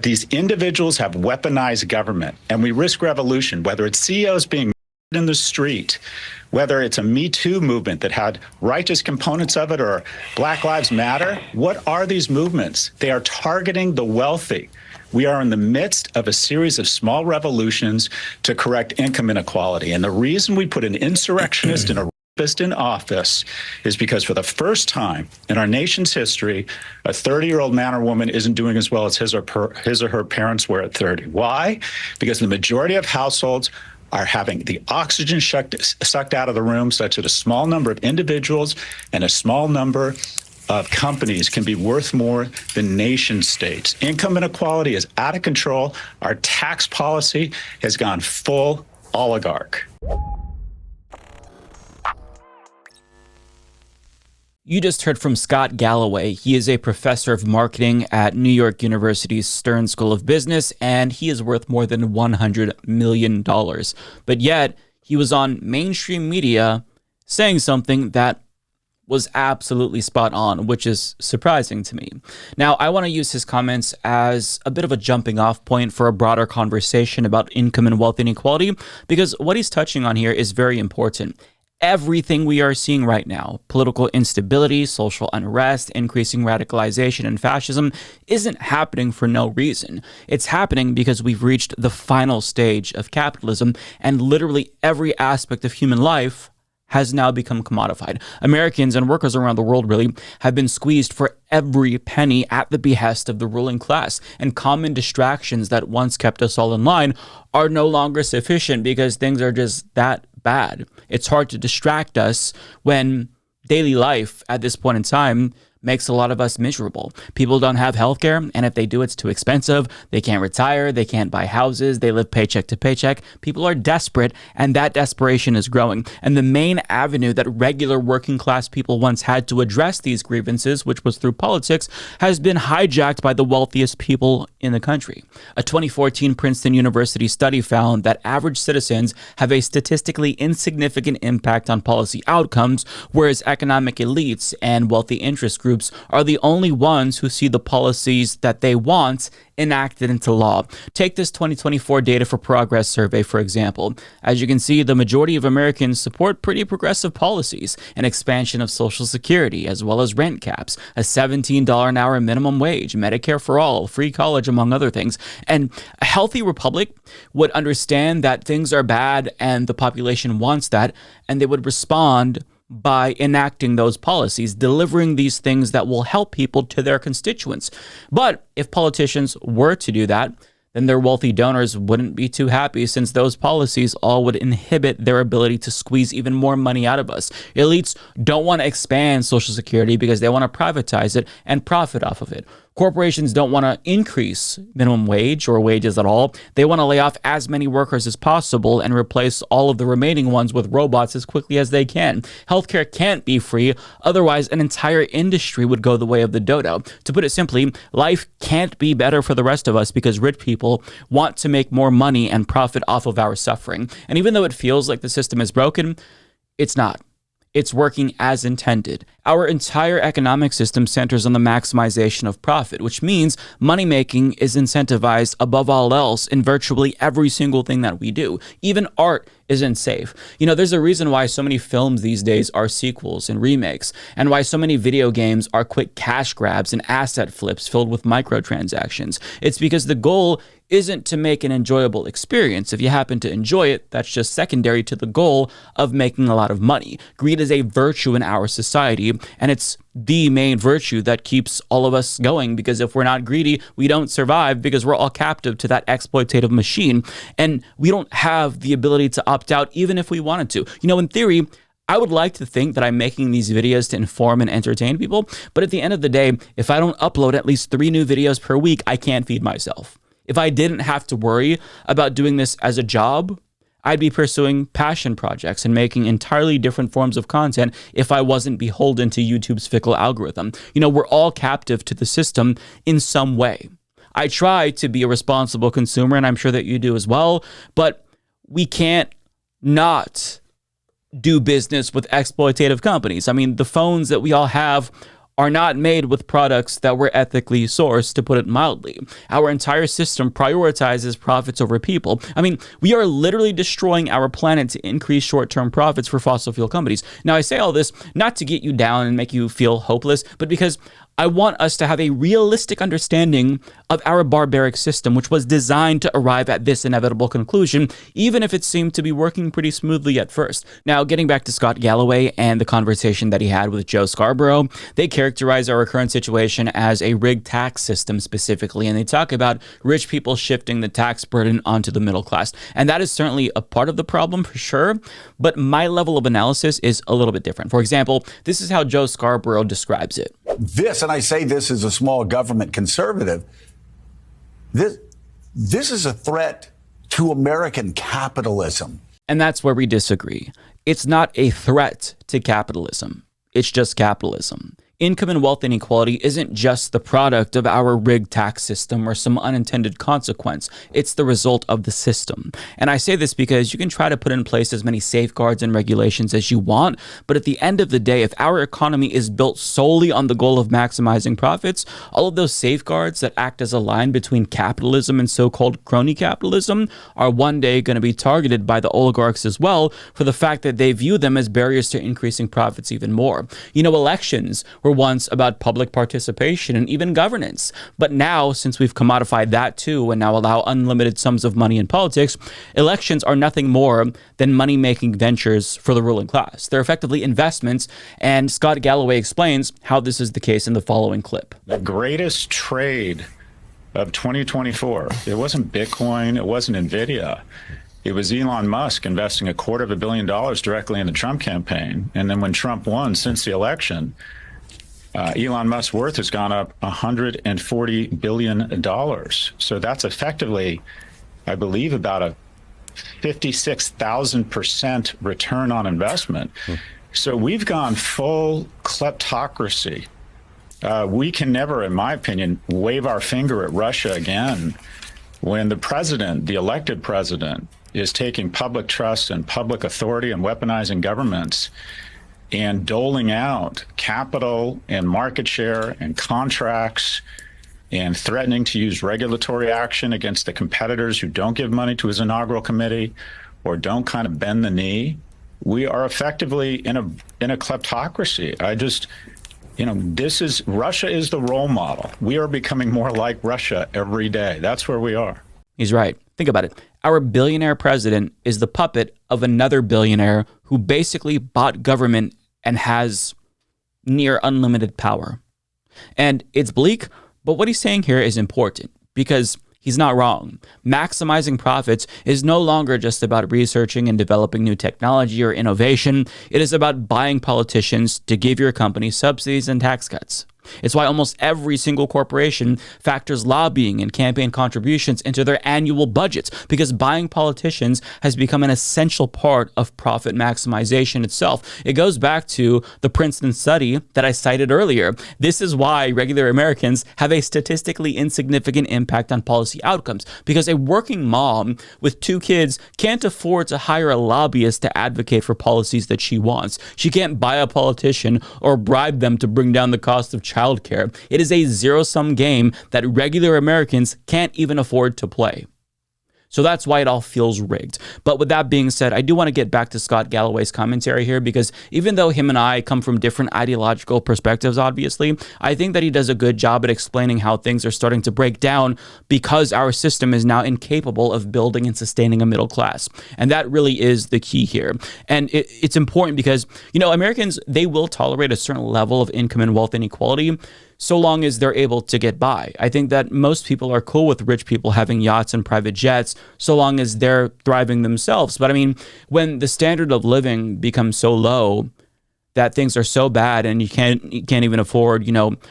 These individuals have weaponized government, and we risk revolution, whether it's CEOs being in the street, whether it's a Me Too movement that had righteous components of it, or Black Lives Matter. What are these movements? They are targeting the wealthy. We are in the midst of a series of small revolutions to correct income inequality. And the reason we put an insurrectionist and a rapist in office is because for the first time in our nation's history, a 30-year-old man or woman isn't doing as well as his or her parents were at 30. Why? Because the majority of households are having the oxygen sucked out of the room, such that a small number of individuals and a small number of companies can be worth more than nation states. Income inequality is out of control. Our tax policy has gone full oligarch. You just heard from Scott Galloway. He is a professor of marketing at New York University's Stern School of Business, and he is worth more than $100 million. But yet, he was on mainstream media saying something that was absolutely spot on, which is surprising to me. Now, I want to use his comments as a bit of a jumping off point for a broader conversation about income and wealth inequality, because what he's touching on here is very important. Everything we are seeing right now, political instability, social unrest, increasing radicalization, and fascism, isn't happening for no reason. It's happening because we've reached the final stage of capitalism, and literally every aspect of human life has now become commodified. Americans and workers around the world really have been squeezed for every penny at the behest of the ruling class, and common distractions that once kept us all in line are no longer sufficient because things are just that bad. It's hard to distract us when daily life at this point in time makes a lot of us miserable. People don't have healthcare, and if they do, it's too expensive. They can't retire. They can't buy houses. They live paycheck to paycheck. People are desperate, and that desperation is growing. And the main avenue that regular working class people once had to address these grievances, which was through politics, has been hijacked by the wealthiest people in the country. A 2014 Princeton University study found that average citizens have a statistically insignificant impact on policy outcomes, whereas economic elites and wealthy interest groups are the only ones who see the policies that they want enacted into law. Take this 2024 Data for Progress survey, for example. As you can see, the majority of Americans support pretty progressive policies, an expansion of Social Security, as well as rent caps, a $17 an hour minimum wage, Medicare for all, free college, among other things. And a healthy republic would understand that things are bad and the population wants that, and they would respond by enacting those policies, delivering these things that will help people to their constituents. But if politicians were to do that, then their wealthy donors wouldn't be too happy, since those policies all would inhibit their ability to squeeze even more money out of us. Elites don't want to expand Social Security because they want to privatize it and profit off of it. Corporations don't want to increase minimum wage or wages at all. They want to lay off as many workers as possible and replace all of the remaining ones with robots as quickly as they can. Healthcare can't be free, otherwise an entire industry would go the way of the dodo. To put it simply, life can't be better for the rest of us because rich people want to make more money and profit off of our suffering. And even though it feels like the system is broken, it's not. It's working as intended. Our entire economic system centers on the maximization of profit, which means money making is incentivized above all else in virtually every single thing that we do. Even art isn't safe. You know, there's a reason why so many films these days are sequels and remakes, and why so many video games are quick cash grabs and asset flips filled with microtransactions. It's because the goal isn't to make an enjoyable experience. If you happen to enjoy it, that's just secondary to the goal of making a lot of money. Greed is a virtue in our society, and it's the main virtue that keeps all of us going, because if we're not greedy, we don't survive, because we're all captive to that exploitative machine, and we don't have the ability to opt out even if we wanted to. You know, in theory, I would like to think that I'm making these videos to inform and entertain people, but at the end of the day, if I don't upload at least 3 new videos per week, I can't feed myself. If I didn't have to worry about doing this as a job, I'd be pursuing passion projects and making entirely different forms of content if I wasn't beholden to YouTube's fickle algorithm. You know, we're all captive to the system in some way. I try to be a responsible consumer, and I'm sure that you do as well, but we can't not do business with exploitative companies. I mean, the phones that we all have are not made with products that were ethically sourced, to put it mildly. Our entire system prioritizes profits over people. I mean, we are literally destroying our planet to increase short-term profits for fossil fuel companies. Now, I say all this not to get you down and make you feel hopeless, but because I want us to have a realistic understanding of our barbaric system, which was designed to arrive at this inevitable conclusion, even if it seemed to be working pretty smoothly at first. Now, getting back to Scott Galloway and the conversation that he had with Joe Scarborough, they characterize our current situation as a rigged tax system specifically, and they talk about rich people shifting the tax burden onto the middle class. And that is certainly a part of the problem for sure, but my level of analysis is a little bit different. For example, this is how Joe Scarborough describes it. This, and I say this as a small government conservative, this is a threat to American capitalism. And that's where we disagree. It's not a threat to capitalism. It's just capitalism. Income and wealth inequality isn't just the product of our rigged tax system or some unintended consequence. It's the result of the system. And I say this because you can try to put in place as many safeguards and regulations as you want, but at the end of the day, if our economy is built solely on the goal of maximizing profits, all of those safeguards that act as a line between capitalism and so-called crony capitalism are one day going to be targeted by the oligarchs as well for the fact that they view them as barriers to increasing profits even more. You know, elections were once about public participation and even governance. But now, since we've commodified that too and now allow unlimited sums of money in politics, elections are nothing more than money-making ventures for the ruling class. They're effectively investments, and Scott Galloway explains how this is the case in the following clip. The greatest trade of 2024, it wasn't Bitcoin, it wasn't NVIDIA. It was Elon Musk investing $250 million directly in the Trump campaign. And then when Trump won since the election, Elon Musk's worth has gone up $140 billion. So that's effectively, I believe, about a 56,000% return on investment. So we've gone full kleptocracy. We can never, in my opinion, wave our finger at Russia again when the president, the elected president, is taking public trust and public authority and weaponizing governments and doling out capital and market share and contracts and threatening to use regulatory action against the competitors who don't give money to his inaugural committee or don't kind of bend the knee. We are effectively in a kleptocracy. Russia is the role model. We are becoming more like Russia every day. That's where we are. He's right. Think about it. Our billionaire president is the puppet of another billionaire who basically bought government and has near unlimited power. And it's bleak, but what he's saying here is important because he's not wrong. Maximizing profits is no longer just about researching and developing new technology or innovation. It is about buying politicians to give your company subsidies and tax cuts. It's why almost every single corporation factors lobbying and campaign contributions into their annual budgets, because buying politicians has become an essential part of profit maximization itself. It goes back to the Princeton study that I cited earlier. This is why regular Americans have a statistically insignificant impact on policy outcomes, because a working mom with 2 kids can't afford to hire a lobbyist to advocate for policies that she wants. She can't buy a politician or bribe them to bring down the cost of childcare. It is a zero-sum game that regular Americans can't even afford to play. So that's why it all feels rigged. But with that being said, I do want to get back to Scott Galloway's commentary here, because even though him and I come from different ideological perspectives, obviously, I think that he does a good job at explaining how things are starting to break down because our system is now incapable of building and sustaining a middle class. And that really is the key here. And it's important because, Americans, they will tolerate a certain level of income and wealth inequality so long as they're able to get by. I think that most people are cool with rich people having yachts and private jets so long as they're thriving themselves. But I mean, when the standard of living becomes so low that things are so bad and you can't even afford,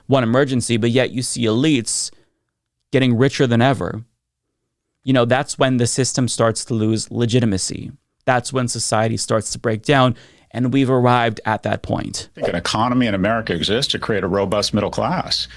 one emergency, but yet you see elites getting richer than ever, that's when the system starts to lose legitimacy. That's when society starts to break down. And we've arrived at that point. I think an economy in America exists to create a robust middle class.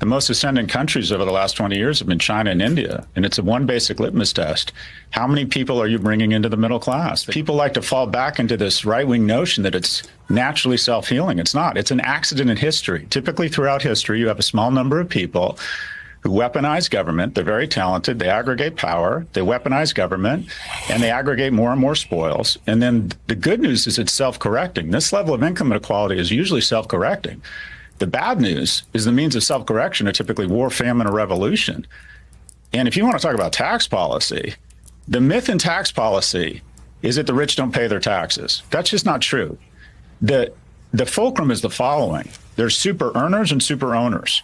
The most ascendant countries over the last 20 years have been China and India. And it's a one basic litmus test. How many people are you bringing into the middle class? People like to fall back into this right-wing notion that it's naturally self-healing. It's not. It's an accident in history. Typically throughout history, you have a small number of people who weaponize government. They're very talented. They aggregate power. They weaponize government, and they aggregate more and more spoils. And then the good news is it's self-correcting. This level of income inequality is usually self-correcting. The bad news is the means of self-correction are typically war, famine, or revolution. And if you want to talk about tax policy, the myth in tax policy is that the rich don't pay their taxes. That's just not true. The fulcrum is the following. There's super earners and super owners.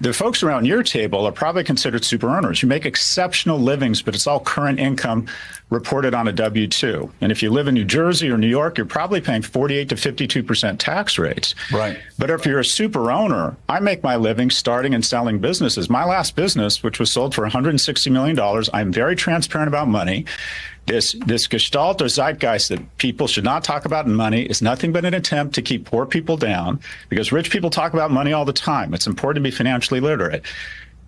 The folks around your table are probably considered super earners. You make exceptional livings, but it's all current income reported on a W-2. And if you live in New Jersey or New York, you're probably paying 48 to 52% tax rates. Right. But if you're a super owner, I make my living starting and selling businesses. My last business, which was sold for $160 million, I'm very transparent about money. This gestalt or zeitgeist that people should not talk about money is nothing but an attempt to keep poor people down, because rich people talk about money all the time. It's important to be financially literate.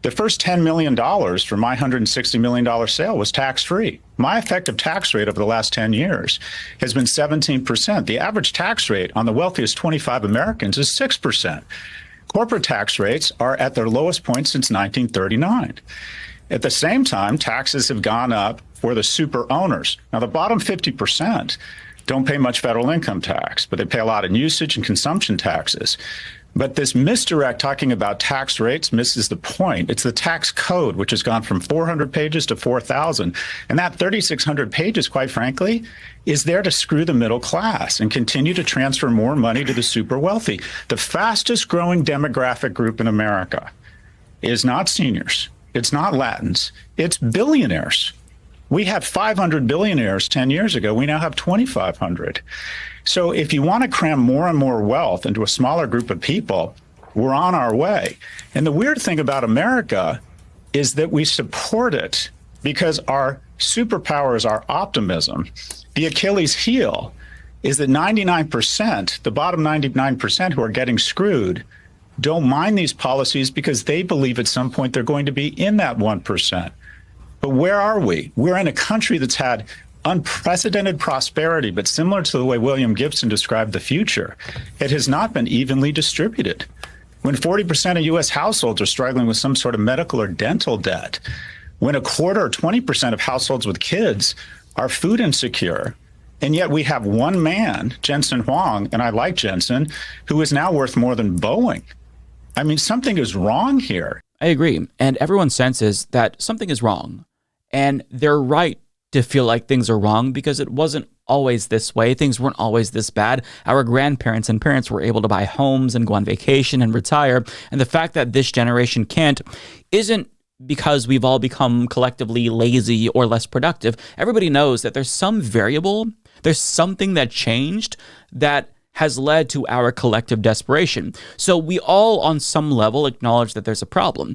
The first $10 million for my $160 million sale was tax-free. My effective tax rate over the last 10 years has been 17%. The average tax rate on the wealthiest 25 Americans is 6%. Corporate tax rates are at their lowest point since 1939. At the same time, taxes have gone up for the super owners. Now, the bottom 50% don't pay much federal income tax, but they pay a lot in usage and consumption taxes. But this misdirect talking about tax rates misses the point. It's the tax code, which has gone from 400 pages to 4,000. And that 3,600 pages, quite frankly, is there to screw the middle class and continue to transfer more money to the super wealthy. The fastest growing demographic group in America is not seniors. It's not Latins. It's billionaires. We had 500 billionaires 10 years ago. We now have 2,500. So if you want to cram more and more wealth into a smaller group of people, we're on our way. And the weird thing about America is that we support it because our superpower is our optimism. The Achilles heel is that 99%, the bottom 99% who are getting screwed, don't mind these policies because they believe at some point they're going to be in that 1%. But where are we? We're in a country that's had unprecedented prosperity, but similar to the way William Gibson described the future, it has not been evenly distributed. When 40% of U.S. households are struggling with some sort of medical or dental debt, when a quarter or 20% of households with kids are food insecure, and yet we have one man, Jensen Huang, and I like Jensen, who is now worth more than Boeing. I mean, something is wrong here. I agree. And everyone senses that something is wrong. And they're right to feel like things are wrong because it wasn't always this way. Things weren't always this bad. Our grandparents and parents were able to buy homes and go on vacation and retire. And the fact that this generation can't isn't because we've all become collectively lazy or less productive. Everybody knows that there's some variable, there's something that changed that has led to our collective desperation. So we all, on some level, acknowledge that there's a problem.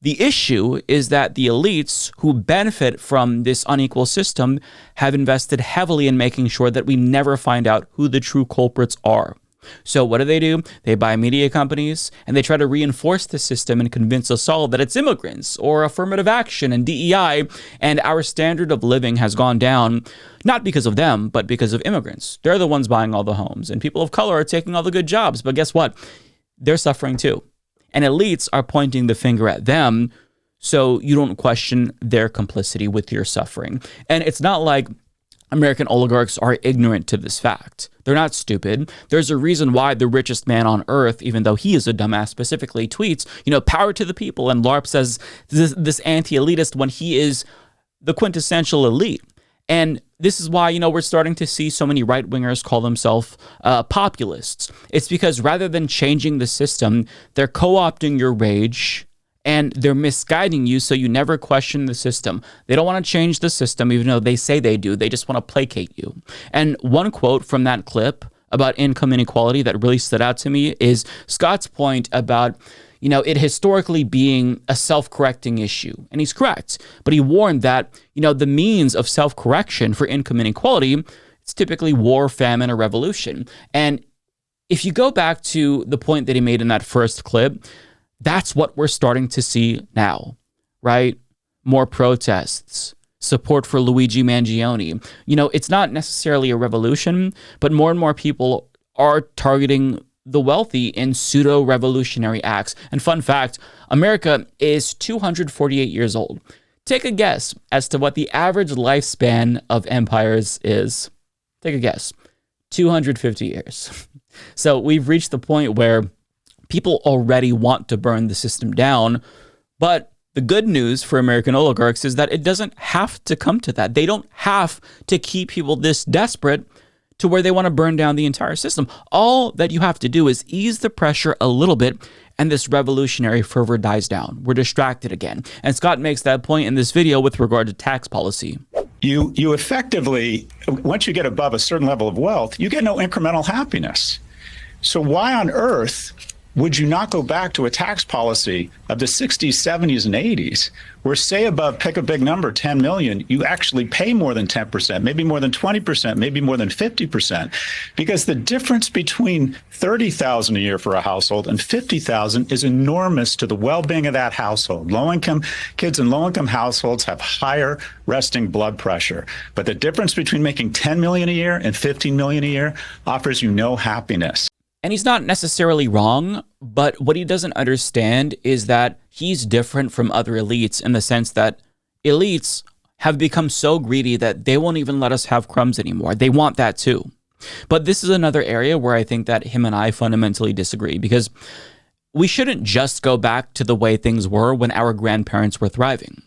The issue is that the elites who benefit from this unequal system have invested heavily in making sure that we never find out who the true culprits are. So what do? They buy media companies and they try to reinforce the system and convince us all that it's immigrants or affirmative action and DEI, and our standard of living has gone down, not because of them, but because of immigrants. They're the ones buying all the homes, and people of color are taking all the good jobs. But guess what? They're suffering too. And elites are pointing the finger at them so you don't question their complicity with your suffering. And it's not like American oligarchs are ignorant to this fact. They're not stupid. There's a reason why the richest man on earth, even though he is a dumbass specifically, tweets, power to the people. And LARP says this anti-elitist when he is the quintessential elite. And this is why, we're starting to see so many right-wingers call themselves populists. It's because rather than changing the system, they're co-opting your rage and they're misguiding you so you never question the system. They don't want to change the system, even though they say they do. They just want to placate you. And one quote from that clip about income inequality that really stood out to me is Scott's point about it historically being a self-correcting issue. And he's correct. But he warned that, the means of self-correction for income inequality, it's typically war, famine, or revolution. And if you go back to the point that he made in that first clip, that's what we're starting to see now, right? More protests, support for Luigi Mangione. You know, it's not necessarily a revolution, but more and more people are targeting the wealthy in pseudo-revolutionary acts. And fun fact, America is 248 years old. Take a guess as to what the average lifespan of empires is. Take a guess. 250 years. So we've reached the point where people already want to burn the system down, but the good news for American oligarchs is that it doesn't have to come to that. They don't have to keep people this desperate to where they want to burn down the entire system. All that you have to do is ease the pressure a little bit, and this revolutionary fervor dies down. We're distracted again. And Scott makes that point in this video with regard to tax policy. You effectively, once you get above a certain level of wealth, you get no incremental happiness. So why on earth would you not go back to a tax policy of the 60s, 70s, and 80s, where, say, above, pick a big number, 10 million, you actually pay more than 10%, maybe more than 20%, maybe more than 50%, because the difference between 30,000 a year for a household and 50,000 is enormous to the well-being of that household. Low-income kids in low-income households have higher resting blood pressure, but the difference between making 10 million a year and 15 million a year offers you no happiness. And he's not necessarily wrong, but what he doesn't understand is that he's different from other elites in the sense that elites have become so greedy that they won't even let us have crumbs anymore. They want that too. But this is another area where I think that him and I fundamentally disagree, because we shouldn't just go back to the way things were when our grandparents were thriving.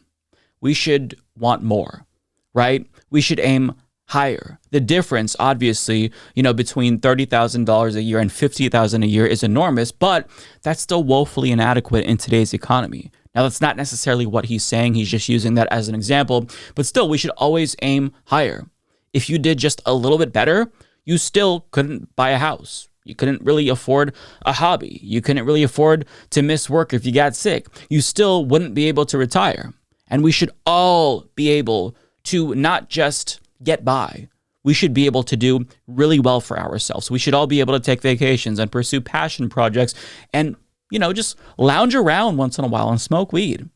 We should want more, right? We should aim higher. The difference, obviously, between $30,000 a year and $50,000 a year is enormous, but that's still woefully inadequate in today's economy. Now, that's not necessarily what he's saying. He's just using that as an example, but still, we should always aim higher. If you did just a little bit better, you still couldn't buy a house. You couldn't really afford a hobby. You couldn't really afford to miss work if you got sick. You still wouldn't be able to retire. And we should all be able to not just get by. We should be able to do really well for ourselves. We should all be able to take vacations and pursue passion projects and, just lounge around once in a while and smoke weed.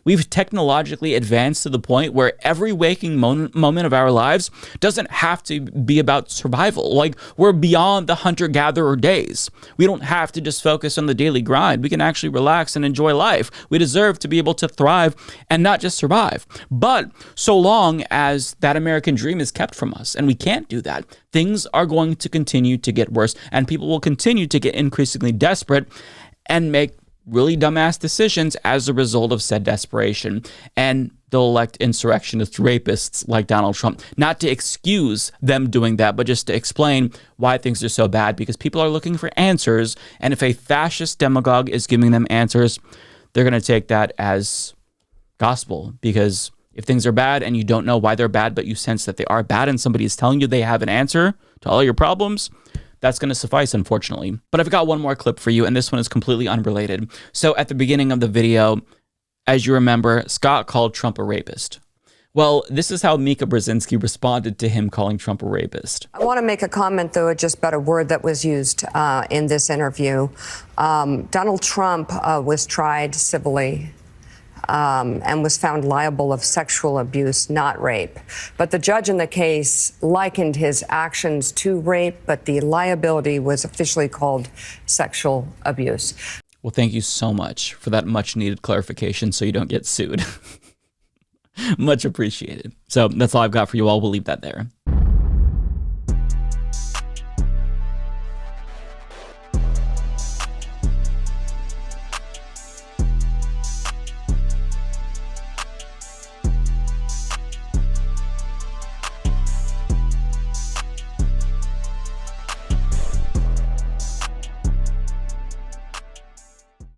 We've technologically advanced to the point where every waking moment of our lives doesn't have to be about survival. Like, we're beyond the hunter-gatherer days. We don't have to just focus on the daily grind. We can actually relax and enjoy life. We deserve to be able to thrive and not just survive. But so long as that American dream is kept from us, and we can't do that, things are going to continue to get worse, and people will continue to get increasingly desperate and make really dumbass decisions as a result of said desperation. And they'll elect insurrectionists, rapists like Donald Trump, not to excuse them doing that, but just to explain why things are so bad, because people are looking for answers. And if a fascist demagogue is giving them answers, they're going to take that as gospel, because if things are bad and you don't know why they're bad, but you sense that they are bad and somebody is telling you they have an answer to all your problems, that's going to suffice, unfortunately. But I've got one more clip for you, and this one is completely unrelated. So at the beginning of the video, as you remember, Scott called Trump a rapist. Well, this is how Mika Brzezinski responded to him calling Trump a rapist. I want to make a comment, though, just about a word that was used in this interview. Donald Trump was tried civilly and was found liable of sexual abuse, not rape. But the judge in the case likened his actions to rape, but the liability was officially called sexual abuse. Well, thank you so much for that much-needed clarification so you don't get sued. Much appreciated. So that's all I've got for you all. We'll leave that there.